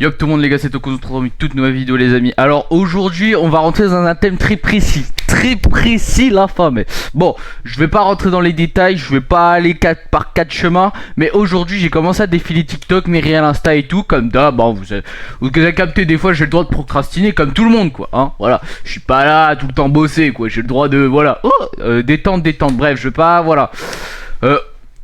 Yo tout le monde les gars, c'est Toko, on se retrouve avec toutes nouvelles vidéos les amis. Alors aujourd'hui on va rentrer dans un thème très précis la femme. Bon, je vais pas rentrer dans les détails, je vais pas aller par 4 chemins. Mais aujourd'hui j'ai commencé à défiler TikTok, mes réels Insta et tout. Comme d'hab, bon, vous avez capté, des fois j'ai le droit de procrastiner comme tout le monde quoi hein. Voilà, je suis pas là tout le temps bosser quoi, j'ai le droit de voilà détente, bref je vais pas voilà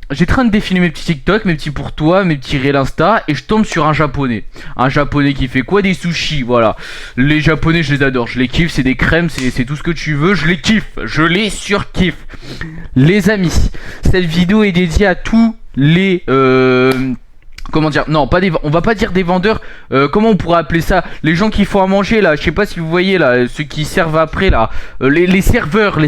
j'étais en train de défiler mes petits TikTok, mes petits pour toi, mes petits réels Insta, et je tombe sur un japonais. Un japonais qui fait quoi? Des sushis, voilà. Les japonais, je les adore, je les kiffe, c'est des crèmes, c'est tout ce que tu veux, je les kiffe, je les surkiffe. Les amis, cette vidéo est dédiée à tous les... comment dire, non pas des, on va pas dire des vendeurs, comment on pourrait appeler ça, les gens qui font à manger là, je sais pas si vous voyez là, ceux qui servent après là, les serveurs, mais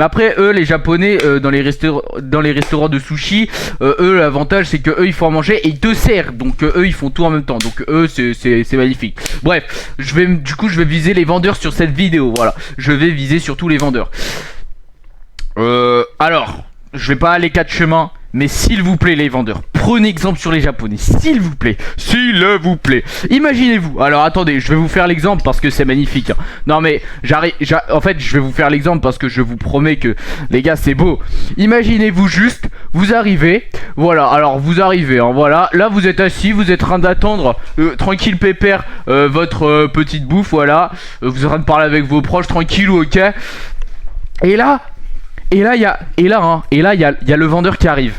après eux les japonais dans les restaurants de sushi, eux l'avantage c'est que eux ils font à manger et ils te servent, donc eux ils font tout en même temps, donc eux c'est magnifique. Bref, je vais viser les vendeurs sur cette vidéo, voilà, je vais viser surtout les vendeurs. Alors, je vais pas aller 4 chemins. Mais s'il vous plaît les vendeurs, prenez exemple sur les japonais, s'il vous plaît. Imaginez-vous, alors attendez, je vais vous faire l'exemple parce que c'est magnifique hein. Non mais en fait je vais vous faire l'exemple parce que je vous promets que les gars c'est beau. Imaginez-vous juste, vous arrivez, voilà, alors vous arrivez hein, voilà. Là vous êtes assis, vous êtes en train d'attendre tranquille pépère votre petite bouffe, voilà. Vous êtes en train de parler avec vos proches tranquille ou ok. Et là il y a le vendeur qui arrive.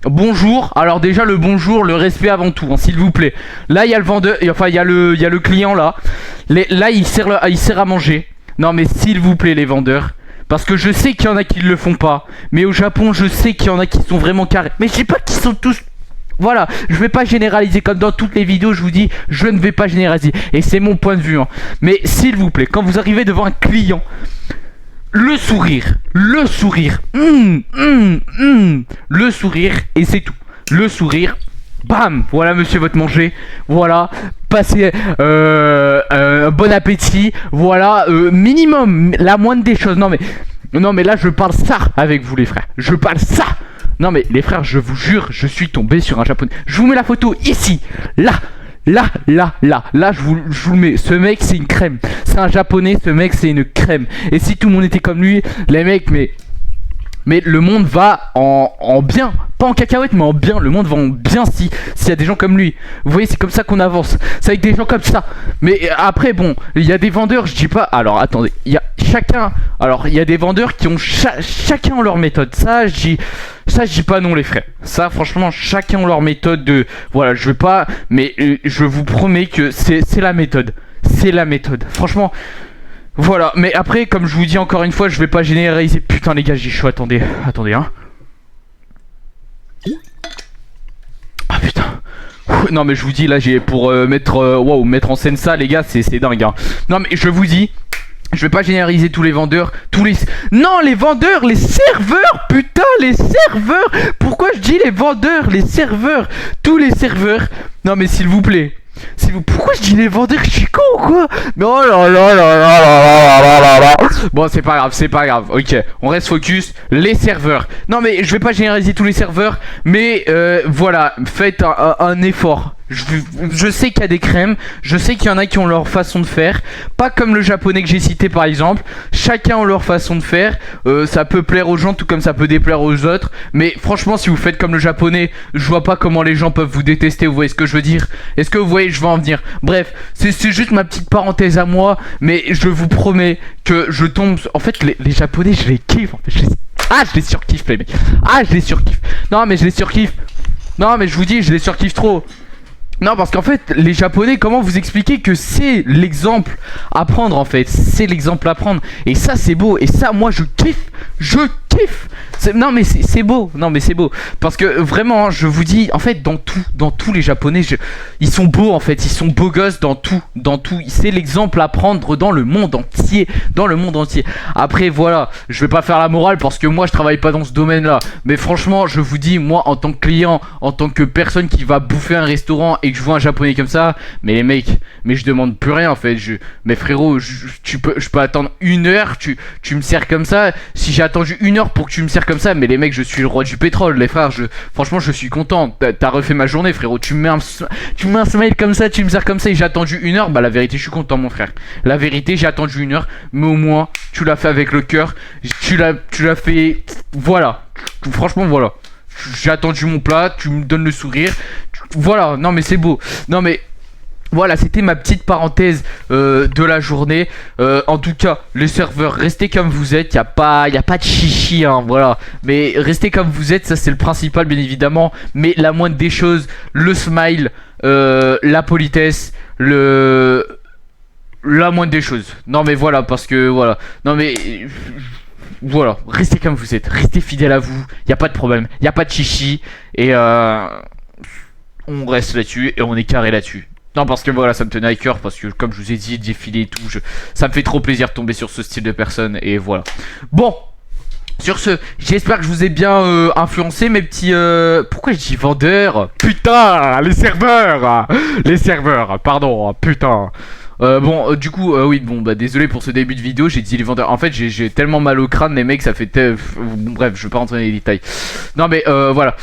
Bonjour, alors déjà le bonjour, le respect avant tout, hein, s'il vous plaît. Là il y a le vendeur, enfin il y a le client là. Là il sert à manger. Non mais s'il vous plaît les vendeurs, parce que je sais qu'il y en a qui ne le font pas. Mais au Japon je sais qu'il y en a qui sont vraiment carrés. Mais je sais pas qu'ils sont tous... Voilà, je vais pas généraliser comme dans toutes les vidéos, je vous dis, je ne vais pas généraliser. Et c'est mon point de vue hein. Mais s'il vous plaît, quand vous arrivez devant un client, le sourire, le sourire, et c'est tout. Le sourire, bam, voilà monsieur votre manger, voilà, passez bon appétit, voilà, minimum, la moindre des choses. Non mais là je parle ça avec vous les frères, je parle ça. Non mais les frères, je vous jure, je suis tombé sur un japonais. Je vous mets la photo ici, là, je vous le mets. Ce mec c'est une crème. C'est un japonais, ce mec c'est une crème. Et si tout le monde était comme lui, les mecs, mais le monde va en bien. Pas en cacahuète mais en bien. Le monde va en bien s'il y a des gens comme lui. Vous voyez, c'est comme ça qu'on avance. C'est avec des gens comme ça. Mais après bon, il y a des vendeurs, je dis pas. Alors attendez, il y a chacun. Alors il y a des vendeurs qui ont chacun ont leur méthode. Ça je dis pas non les frères. Ça franchement chacun ont leur méthode de... Voilà, je veux pas... Mais je vous promets que c'est la méthode. C'est la méthode. Franchement... Voilà, mais après comme je vous dis encore une fois, je vais pas généraliser. Putain les gars, j'ai chaud, attendez hein. Ah putain. Non mais je vous dis là, j'ai pour mettre en scène ça les gars, c'est dingue hein. Non mais je vous dis, je vais pas généraliser tous les vendeurs, Non, les vendeurs, les serveurs, putain, les serveurs. Pourquoi je dis les vendeurs, les serveurs, tous les serveurs. Non mais s'il vous plaît. Pourquoi je dis les vendeurs? Je suis con ou quoi? Non Bon c'est pas grave, ok, on reste focus. Les serveurs. Non mais je vais pas généraliser tous les serveurs. Mais voilà, faites un effort. Je sais qu'il y a des crèmes, je sais qu'il y en a qui ont leur façon de faire. Pas comme le japonais que j'ai cité par exemple. Chacun a leur façon de faire. Ça peut plaire aux gens tout comme ça peut déplaire aux autres. Mais franchement si vous faites comme le japonais, je vois pas comment les gens peuvent vous détester. Vous voyez ce que je veux dire? Est-ce que vous voyez, je vais en venir. Bref, c'est juste ma petite parenthèse à moi. Mais je vous promets que je tombe... En fait les japonais je les kiffe en fait. Je les surkiffe les mecs. Je les surkiffe. Non mais je les surkiffe. Non mais je vous dis, je les surkiffe trop. Non parce qu'en fait les japonais, comment vous expliquer que c'est l'exemple à prendre en fait. C'est l'exemple à prendre. Et ça c'est beau. Et ça moi je kiffe. Non mais c'est beau. Non mais c'est beau. Parce que vraiment je vous dis, en fait dans tous les japonais ils sont beaux en fait. Ils sont beaux gosses dans tout. C'est l'exemple à prendre dans le monde entier. Après voilà, je vais pas faire la morale parce que moi je travaille pas dans ce domaine là. Mais franchement je vous dis, moi en tant que client, en tant que personne qui va bouffer un restaurant et que je vois un japonais comme ça, mais les mecs, mais je demande plus rien en fait. Mais frérot, je peux attendre 1 heure, tu me sers comme ça. Si j'ai attendu 1 heure heure pour que tu me sers comme ça, mais les mecs, je suis le roi du pétrole, les frères. Franchement, je suis content. T'as refait ma journée, frérot. Tu me mets un smile comme ça, tu me sers comme ça et j'ai attendu 1 heure. Bah, la vérité, je suis content, mon frère. La vérité, j'ai attendu 1 heure, mais au moins, tu l'as fait avec le cœur. Tu l'as fait. Voilà. Franchement, voilà. J'ai attendu mon plat, tu me donnes le sourire. Voilà, non, mais c'est beau. Non, mais. Voilà, c'était ma petite parenthèse de la journée. En tout cas, les serveurs, restez comme vous êtes. Y a pas de chichi, hein, voilà. Mais restez comme vous êtes, ça c'est le principal, bien évidemment. Mais la moindre des choses, le smile, la politesse, la moindre des choses. Non mais voilà, parce que voilà. Non mais voilà, restez comme vous êtes, restez fidèles à vous. Y a pas de problème, y a pas de chichi et on reste là-dessus et on est carré là-dessus. Non parce que voilà ça me tenait à cœur parce que comme je vous ai dit défiler et tout ça me fait trop plaisir de tomber sur ce style de personne et voilà. Bon sur ce j'espère que je vous ai bien influencé mes petits pourquoi je dis vendeurs. Putain les serveurs pardon putain. Bon du coup oui bon bah désolé pour ce début de vidéo j'ai dit les vendeurs. En fait j'ai tellement mal au crâne les mecs ça fait bref je vais pas rentrer dans les détails. Non mais voilà.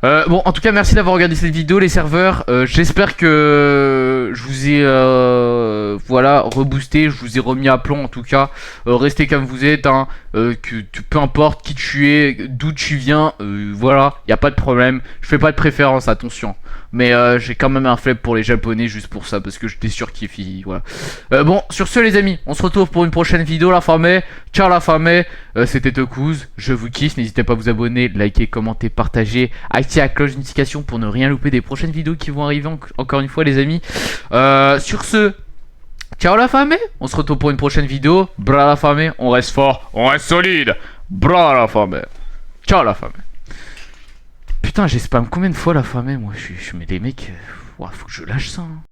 Bon en tout cas merci d'avoir regardé cette vidéo les serveurs. J'espère que je vous ai voilà reboosté, je vous ai remis à plomb en tout cas. Restez comme vous êtes hein, peu importe qui tu es, d'où tu viens, voilà, y a pas de problème. Je fais pas de préférence, attention. Mais j'ai quand même un faible pour les japonais juste pour ça parce que je t'ai surkiffé, voilà. Bon sur ce les amis, on se retrouve pour une prochaine vidéo la famille. Ciao la famille, c'était Tokuz, je vous kiffe, n'hésitez pas à vous abonner, liker, commenter, partager, activer la cloche de notification pour ne rien louper des prochaines vidéos qui vont arriver encore une fois les amis. Sur ce, ciao la famille, on se retrouve pour une prochaine vidéo. Bra la famille, on reste fort, on reste solide. Bra la famille. Ciao la famille. Putain j'ai spam combien de fois la famille moi je mets des mecs, faut que je lâche ça hein.